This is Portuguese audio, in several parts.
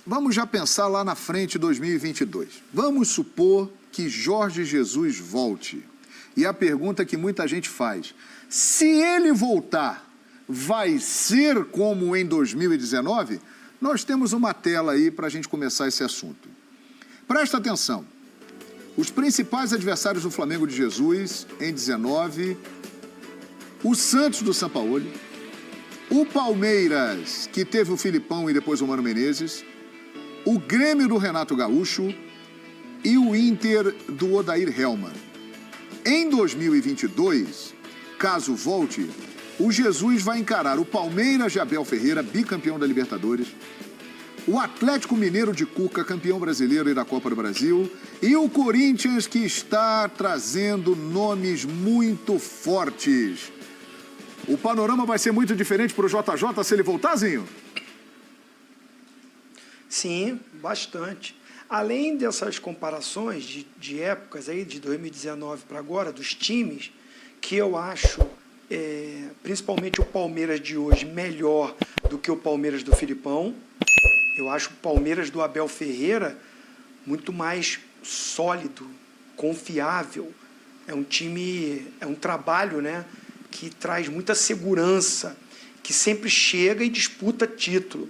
Vamos já pensar lá na frente, 2022. Vamos supor que Jorge Jesus volte. E a pergunta que muita gente faz, se ele voltar, vai ser como em 2019? Nós temos uma tela aí para a gente começar esse assunto. Presta atenção. Os principais adversários do Flamengo de Jesus em 19, o Santos do Sampaoli, o Palmeiras, que teve o Filipão e depois o Mano Menezes, o Grêmio do Renato Gaúcho e o Inter do Odair Hellmann. Em 2022, caso volte, o Jesus vai encarar o Palmeiras de Abel Ferreira, bicampeão da Libertadores, o Atlético Mineiro de Cuca, campeão brasileiro e da Copa do Brasil, e o Corinthians, que está trazendo nomes muito fortes. O panorama vai ser muito diferente para o JJ se ele voltar, Zinho? Sim, bastante. Além dessas comparações de épocas aí, de 2019 para agora, dos times, que eu acho, principalmente o Palmeiras de hoje, melhor do que o Palmeiras do Filipão. Eu acho o Palmeiras do Abel Ferreira muito mais sólido, confiável. É um time, é um trabalho, né, que traz muita segurança, que sempre chega e disputa título.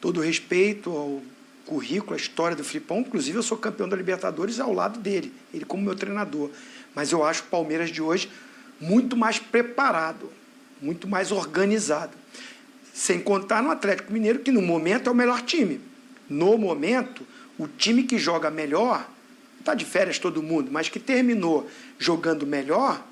Todo respeito ao currículo, à história do Filipão, inclusive eu sou campeão da Libertadores ao lado dele, ele como meu treinador. Mas eu acho o Palmeiras de hoje muito mais preparado, muito mais organizado. Sem contar no Atlético Mineiro, que no momento é o melhor time. No momento, o time que joga melhor, está de férias todo mundo, mas que terminou jogando melhor,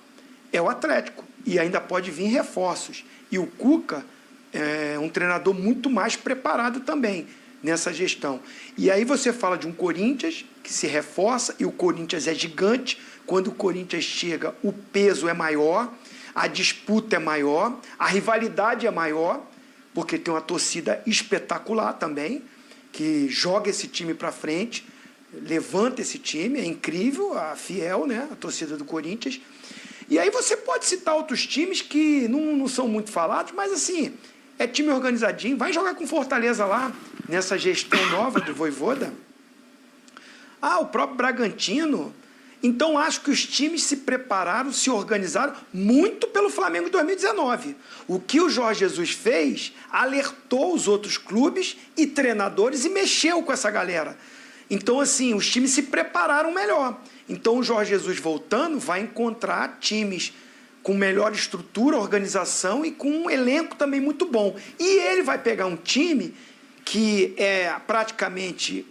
é o Atlético. E ainda pode vir reforços. E o Cuca é um treinador muito mais preparado também nessa gestão. E aí você fala de um Corinthians que se reforça, e o Corinthians é gigante. Quando o Corinthians chega, o peso é maior, a disputa é maior, a rivalidade é maior, porque tem uma torcida espetacular também, que joga esse time para frente, levanta esse time, é incrível, a fiel, né, a torcida do Corinthians. E aí você pode citar outros times que não são muito falados, mas assim, é time organizadinho, vai jogar com Fortaleza lá, nessa gestão nova do Vojvoda. O próprio Bragantino. Então, acho que os times se prepararam, se organizaram muito pelo Flamengo em 2019. O que o Jorge Jesus fez, alertou os outros clubes e treinadores e mexeu com essa galera. Então, assim, os times se prepararam melhor. Então, o Jorge Jesus voltando vai encontrar times com melhor estrutura, organização e com um elenco também muito bom. E ele vai pegar um time que é praticamente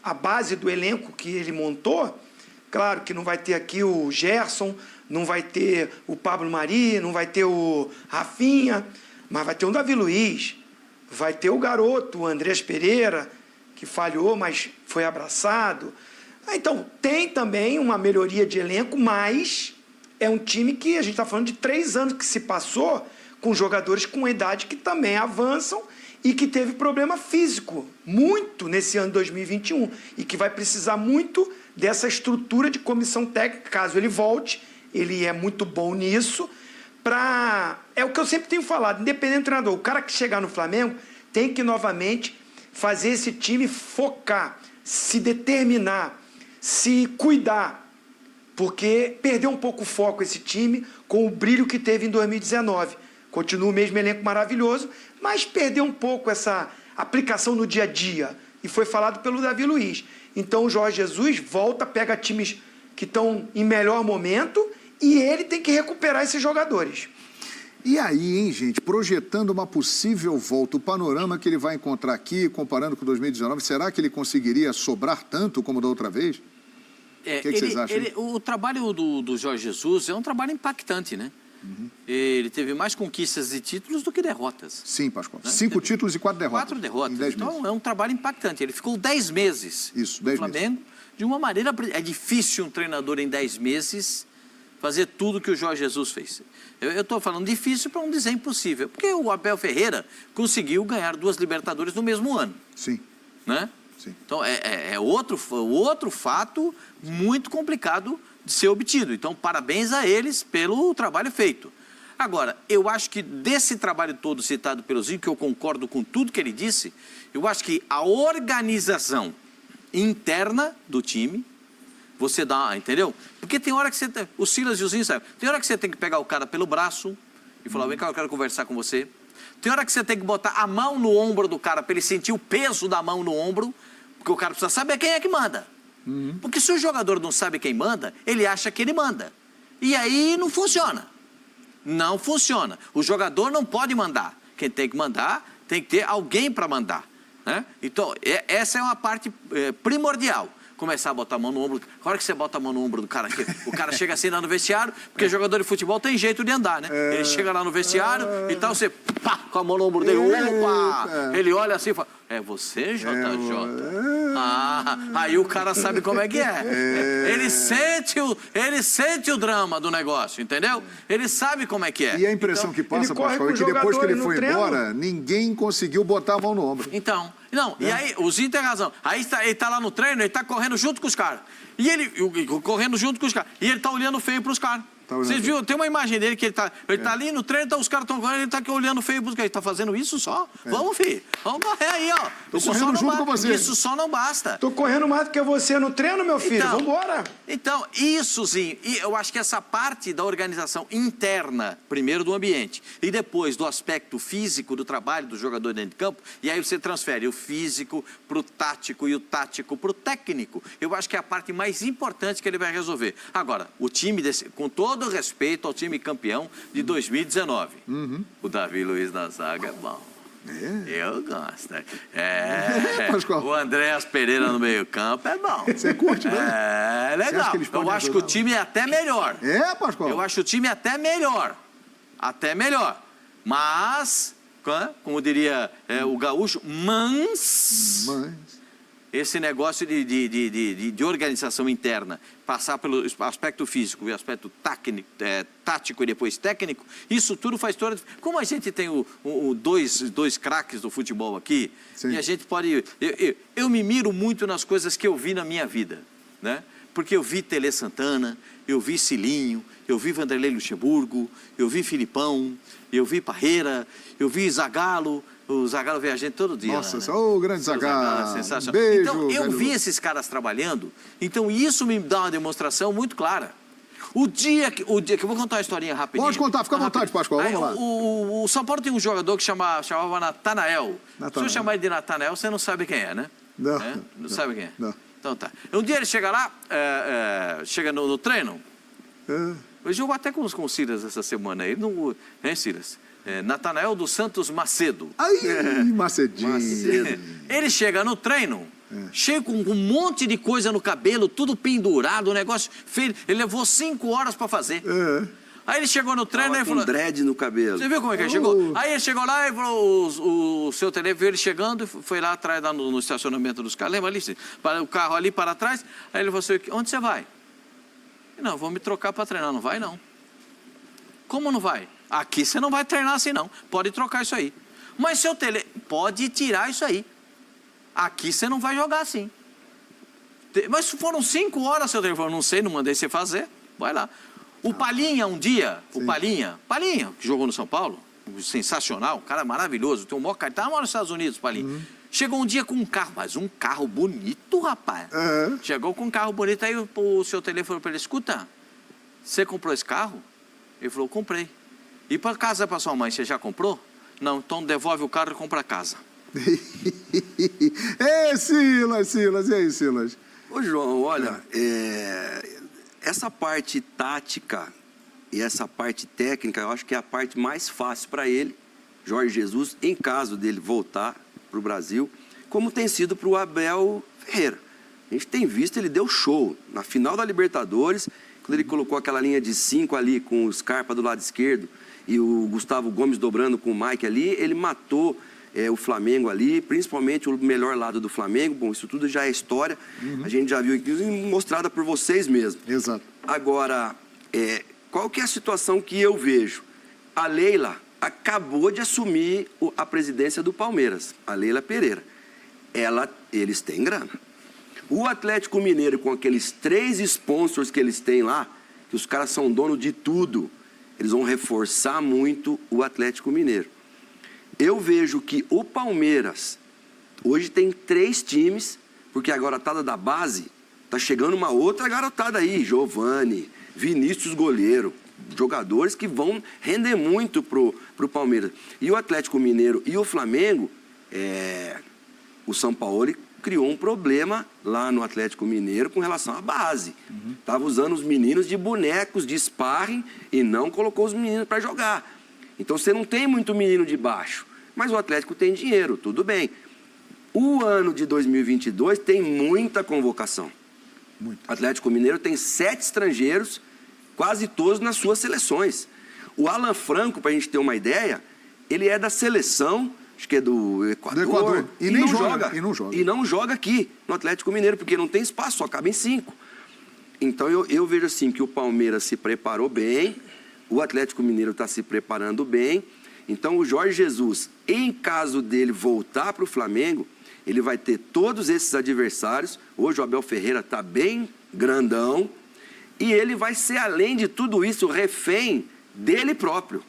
a base do elenco que ele montou. Claro que não vai ter aqui o Gerson, não vai ter o Pablo Mari, não vai ter o Rafinha, mas vai ter um Davi Luiz, vai ter o garoto, o Andrés Pereira, que falhou, mas foi abraçado. Então, tem também uma melhoria de elenco, mas é um time que a gente está falando de 3 anos que se passou com jogadores com idade que também avançam e que teve problema físico, muito nesse ano de 2021, e que vai precisar muito dessa estrutura de comissão técnica, caso ele volte, ele é muito bom nisso, é o que eu sempre tenho falado, independente do treinador, o cara que chegar no Flamengo tem que novamente fazer esse time focar, se determinar, se cuidar, porque perdeu um pouco o foco esse time com o brilho que teve em 2019. Continua o mesmo elenco maravilhoso, mas perdeu um pouco essa aplicação no dia a dia. E foi falado pelo Davi Luiz. Então o Jorge Jesus volta, pega times que estão em melhor momento e ele tem que recuperar esses jogadores. E aí, hein, gente, projetando uma possível volta, o panorama que ele vai encontrar aqui, comparando com 2019, será que ele conseguiria sobrar tanto como da outra vez? O que vocês acham? O trabalho do Jorge Jesus é um trabalho impactante, né? Uhum. Ele teve mais conquistas e títulos do que derrotas. Sim, Pascoal. Né? 5 títulos e 4 derrotas. 4 derrotas. Em 10 então, meses. É um trabalho impactante. Ele ficou 10 meses no Flamengo. Meses. De uma maneira... É difícil um treinador em 10 meses fazer tudo que o Jorge Jesus fez. Eu estou falando difícil para não dizer impossível. Porque o Abel Ferreira conseguiu ganhar 2 Libertadores no mesmo ano. Sim. Né? Sim. Então, é outro fato muito complicado de ser obtido. Então, parabéns a eles pelo trabalho feito. Agora, eu acho que desse trabalho todo citado pelo Zinho, que eu concordo com tudo que ele disse, eu acho que a organização interna do time, você dá, entendeu? Porque tem hora que você... O Silas e o Zinho sabem. Tem hora que você tem que pegar o cara pelo braço e falar, vem cá, eu quero conversar com você. Tem hora que você tem que botar a mão no ombro do cara para ele sentir o peso da mão no ombro, porque o cara precisa saber quem é que manda. Porque se o jogador não sabe quem manda, ele acha que ele manda. E aí não funciona. Não funciona. O jogador não pode mandar. Quem tem que mandar, tem que ter alguém para mandar. Né? Então, essa é uma parte primordial. Começar a botar a mão no ombro. A hora que você bota a mão no ombro do cara, o cara chega assim lá no vestiário, porque jogador de futebol tem jeito de andar, né? Ele chega lá no vestiário e tal, você pá, com a mão no ombro dele, opa! Ele olha assim e fala, é você, JJ? Aí o cara sabe como é que é. Ele sente o drama do negócio, entendeu? Ele sabe como é que é. E a impressão que passa, Pascoal, é que depois que ele foi embora, ninguém conseguiu botar a mão no ombro. Então, não, e aí, o Zinho tem razão. Aí ele tá lá no treino, ele tá correndo junto com os caras. E ele, correndo junto com os caras. E ele tá olhando feio pros caras. Vocês viram? Tem uma imagem dele que ele tá ali no treino, os caras estão correndo, ele tá aqui olhando feio pros caras. Ele tá fazendo isso só? Vamos, filho. Vamos correr aí, ó. Tô correndo junto com você. Isso só não basta. Tô correndo mais do que você no treino, meu filho. Então, vambora. Então, isso, Zinho. E eu acho que essa parte da organização interna, primeiro do ambiente, e depois do aspecto físico do trabalho do jogador dentro de campo, e aí você transfere o físico pro tático e o tático pro técnico. Eu acho que é a parte mais importante que ele vai resolver. Agora, o time, com todo respeito ao time campeão de 2019, o Davi Luiz na zaga é bom. Eu gosto. O Andréas Pereira no meio campo é bom. Você curte, né? É legal. Eu acho que o time é até melhor. Pascoal? Eu acho o time até melhor. Até melhor. Mas, como diria o gaúcho, esse negócio de organização interna, passar pelo aspecto físico e aspecto tático e depois técnico, isso tudo faz toda... Como a gente tem dois craques do futebol aqui, Sim. E a gente pode... Eu me miro muito nas coisas que eu vi na minha vida, né? Porque eu vi Tele Santana, eu vi Cilinho, eu vi Vanderlei Luxemburgo, eu vi Filipão, eu vi Parreira, eu vi Zagallo. O Zagallo vê a gente todo dia. Nossa, lá, né? O grande Zagallo. Sensacional. Beijo, então, eu velho. vi esses caras trabalhando, então isso me dá uma demonstração muito clara. O dia que eu vou contar uma historinha rapidinho. Pode contar, fica à vontade, Pascoal, vamos lá. O São Paulo tem um jogador que chamava Natanael. Se eu chamar ele de Natanael, você não sabe quem é, né? Não. Não sabe quem é? Não. Então tá. Um dia ele chega lá, chega no treino. Eu jogo até com o Silas essa semana aí, hein, Silas? Natanael dos Santos Macedo. Macedinho. Ele chega no treino, chega com um monte de coisa no cabelo, tudo pendurado, o negócio feio. Ele levou 5 horas para fazer. Aí ele chegou no treino e falou... com dread no cabelo. Você viu como é que ele chegou? Aí ele chegou lá e falou, o seu Tele viu ele chegando, foi lá atrás, lá no estacionamento dos carros. Lembra ali? O carro ali para trás. Aí ele falou assim, onde você vai? Não, vou me trocar para treinar. Não vai, não. Como não vai? Aqui você não vai treinar assim, não. Pode trocar isso aí. Mas seu Tele, pode tirar isso aí. Aqui você não vai jogar assim. Mas foram 5 horas, seu Tele falou, não sei, não mandei você fazer. Vai lá. O Palhinha, um dia, Sim. o Palhinha, que jogou no São Paulo, sensacional, um cara maravilhoso, tem um maior cara, tá nos Estados Unidos, Palhinha. Chegou um dia com um carro, mas um carro bonito, rapaz. Chegou com um carro bonito, aí o seu Tele falou para ele, escuta, você comprou esse carro? Ele falou, comprei. E para casa para sua mãe, você já comprou? Não, então devolve o carro e compra a casa. Ei, Silas, e aí, Silas? Ô, João, olha, essa parte tática e essa parte técnica, eu acho que é a parte mais fácil para ele, Jorge Jesus, em caso dele voltar para o Brasil, como tem sido para o Abel Ferreira. A gente tem visto, ele deu show na final da Libertadores, quando ele colocou aquela linha de 5 ali com o Scarpa do lado esquerdo e o Gustavo Gomes dobrando com o Mike ali, ele matou o Flamengo ali, principalmente o melhor lado do Flamengo. Bom, isso tudo já é história, a gente já viu aqui, mostrada por vocês mesmos. Exato. Agora, qual que é a situação que eu vejo? A Leila acabou de assumir a presidência do Palmeiras, a Leila Pereira. Eles têm grana. O Atlético Mineiro, com aqueles 3 sponsors que eles têm lá, que os caras são dono de tudo, eles vão reforçar muito o Atlético Mineiro. Eu vejo que o Palmeiras hoje tem 3 times, porque a garotada da base tá chegando uma outra garotada aí, Giovani, Vinícius goleiro, jogadores que vão render muito pro Palmeiras. E o Atlético Mineiro e o Flamengo, o São Paulo criou um problema lá no Atlético Mineiro com relação à base. Estava usando os meninos de bonecos, de sparring, e não colocou os meninos para jogar. Então você não tem muito menino de baixo, mas o Atlético tem dinheiro, tudo bem. O ano de 2022 tem muita convocação. Muito. O Atlético Mineiro tem 7 estrangeiros, quase todos nas suas seleções. O Alan Franco, para a gente ter uma ideia, ele é da seleção, acho que é do Equador. E nem joga. E não joga. E não joga aqui, no Atlético Mineiro, porque não tem espaço, só cabe em 5. Então eu vejo assim que o Palmeiras se preparou bem, o Atlético Mineiro está se preparando bem. Então o Jorge Jesus, em caso dele voltar para o Flamengo, ele vai ter todos esses adversários. Hoje o Abel Ferreira está bem grandão. E ele vai ser, além de tudo isso, refém dele próprio,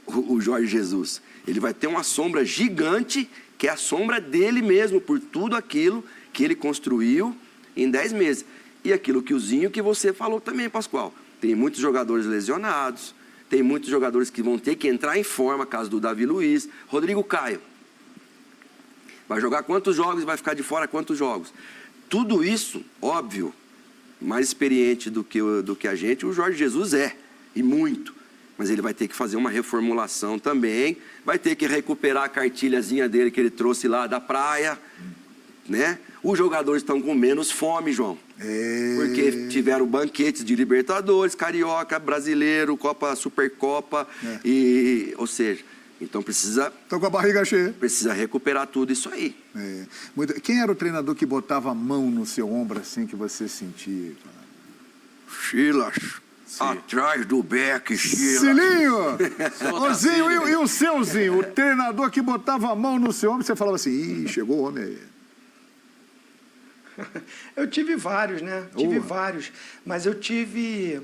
o Jorge Jesus. Ele vai ter uma sombra gigante, que é a sombra dele mesmo, por tudo aquilo que ele construiu em 10 meses. E aquilo que o Zinho, que você falou também, Pascoal. Tem muitos jogadores lesionados, tem muitos jogadores que vão ter que entrar em forma, caso do Davi Luiz. Rodrigo Caio. Vai jogar quantos jogos e vai ficar de fora quantos jogos? Tudo isso, óbvio, mais experiente do que a gente, o Jorge Jesus e muito. Mas ele vai ter que fazer uma reformulação também, vai ter que recuperar a cartilhazinha dele que ele trouxe lá da praia, né? Os jogadores estão com menos fome, João, porque tiveram banquetes de Libertadores, Carioca, Brasileiro, Copa, Supercopa, ou seja, então precisa... Estão com a barriga cheia. Precisa recuperar tudo isso aí. Quem era o treinador que botava a mão no seu ombro assim que você sentia? Silas. Atrás do Beck, Silas. Silinho! Ô, Zinho, e o seu Zinho? O treinador que botava a mão no seu ombro, você falava assim, ih, chegou o homem aí. Eu tive vários, né? Tive vários. Mas eu tive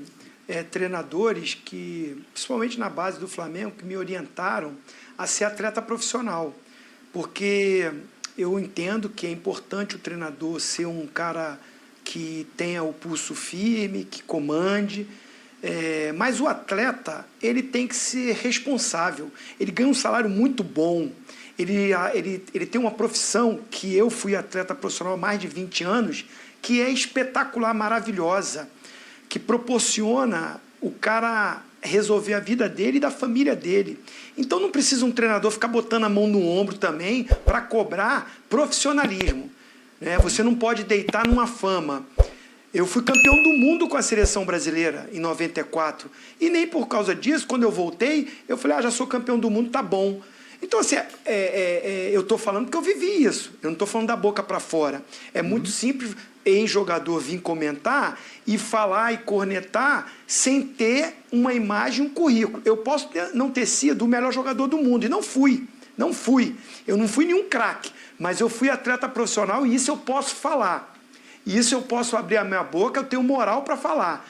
treinadores que, principalmente na base do Flamengo, que me orientaram a ser atleta profissional. Porque eu entendo que é importante o treinador ser um cara que tenha o pulso firme, que comande. Mas o atleta, ele tem que ser responsável. Ele ganha um salário muito bom. Ele tem uma profissão que eu fui atleta profissional há mais de 20 anos, que é espetacular, maravilhosa, que proporciona o cara resolver a vida dele e da família dele. Então não precisa um treinador ficar botando a mão no ombro também para cobrar profissionalismo, né? Você não pode deitar numa fama. Eu fui campeão do mundo com a seleção brasileira em 94 e nem por causa disso, quando eu voltei, eu falei, já sou campeão do mundo, tá bom. Então, assim, eu estou falando porque eu vivi isso. Eu não estou falando da boca para fora. É muito simples ex-jogador vir comentar e falar e cornetar sem ter uma imagem, um currículo. Eu posso não ter sido o melhor jogador do mundo, e não fui. Não fui. Eu não fui nenhum craque, mas eu fui atleta profissional e isso eu posso falar. Isso eu posso abrir a minha boca, eu tenho moral para falar.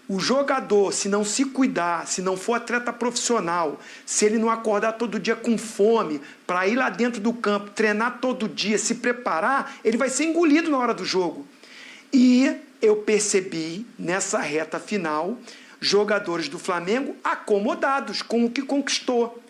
O jogador, se não se cuidar, se não for atleta profissional, se ele não acordar todo dia com fome para ir lá dentro do campo, treinar todo dia, se preparar, ele vai ser engolido na hora do jogo. E eu percebi, nessa reta final, jogadores do Flamengo acomodados com o que conquistou.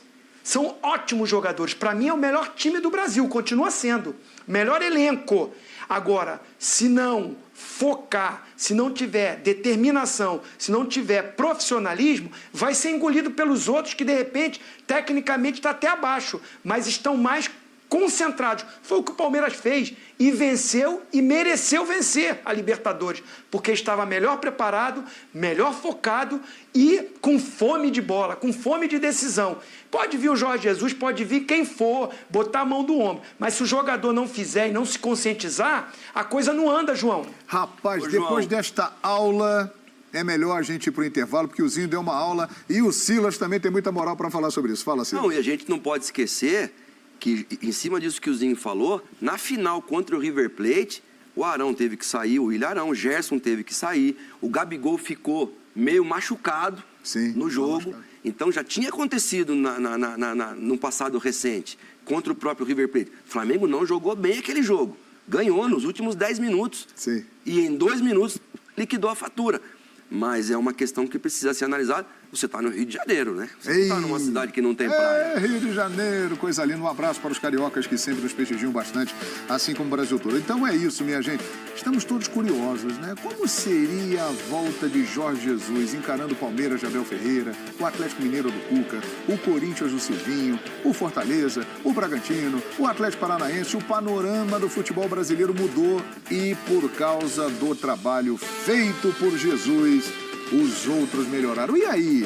São ótimos jogadores. Para mim é o melhor time do Brasil, continua sendo. Melhor elenco. Agora, se não focar, se não tiver determinação, se não tiver profissionalismo, vai ser engolido pelos outros que, de repente, tecnicamente está até abaixo, mas estão mais concentrados. Foi o que o Palmeiras fez e venceu e mereceu vencer a Libertadores, porque estava melhor preparado, melhor focado e com fome de bola, com fome de decisão. Pode vir o Jorge Jesus, pode vir quem for, botar a mão do ombro, mas se o jogador não fizer e não se conscientizar, a coisa não anda, João. Rapaz, depois desta aula, é melhor a gente ir para o intervalo, porque o Zinho deu uma aula e o Silas também tem muita moral para falar sobre isso. Fala, Silas. Não, e a gente não pode esquecer que, em cima disso que o Zinho falou, na final contra o River Plate, o Arão teve que sair, o Willian Arão, o Gerson teve que sair, o Gabigol ficou meio machucado, Sim, no jogo. Então já tinha acontecido no passado recente, contra o próprio River Plate. O Flamengo não jogou bem aquele jogo. Ganhou nos últimos 10 minutos. Sim. E em 2 minutos liquidou a fatura. Mas é uma questão que precisa ser analisada. Você está no Rio de Janeiro, né? Você não está numa cidade que não tem praia. Rio de Janeiro, coisa linda. Um abraço para os cariocas que sempre nos prestigiam bastante, assim como o Brasil todo. Então é isso, minha gente. Estamos todos curiosos, né? Como seria a volta de Jorge Jesus encarando o Palmeiras de Abel Ferreira, o Atlético Mineiro do Cuca, o Corinthians do Silvinho, o Fortaleza, o Bragantino, o Atlético Paranaense? O panorama do futebol brasileiro mudou e por causa do trabalho feito por Jesus, os outros melhoraram. E aí?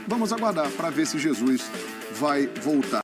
Vamos aguardar para ver se Jesus vai voltar.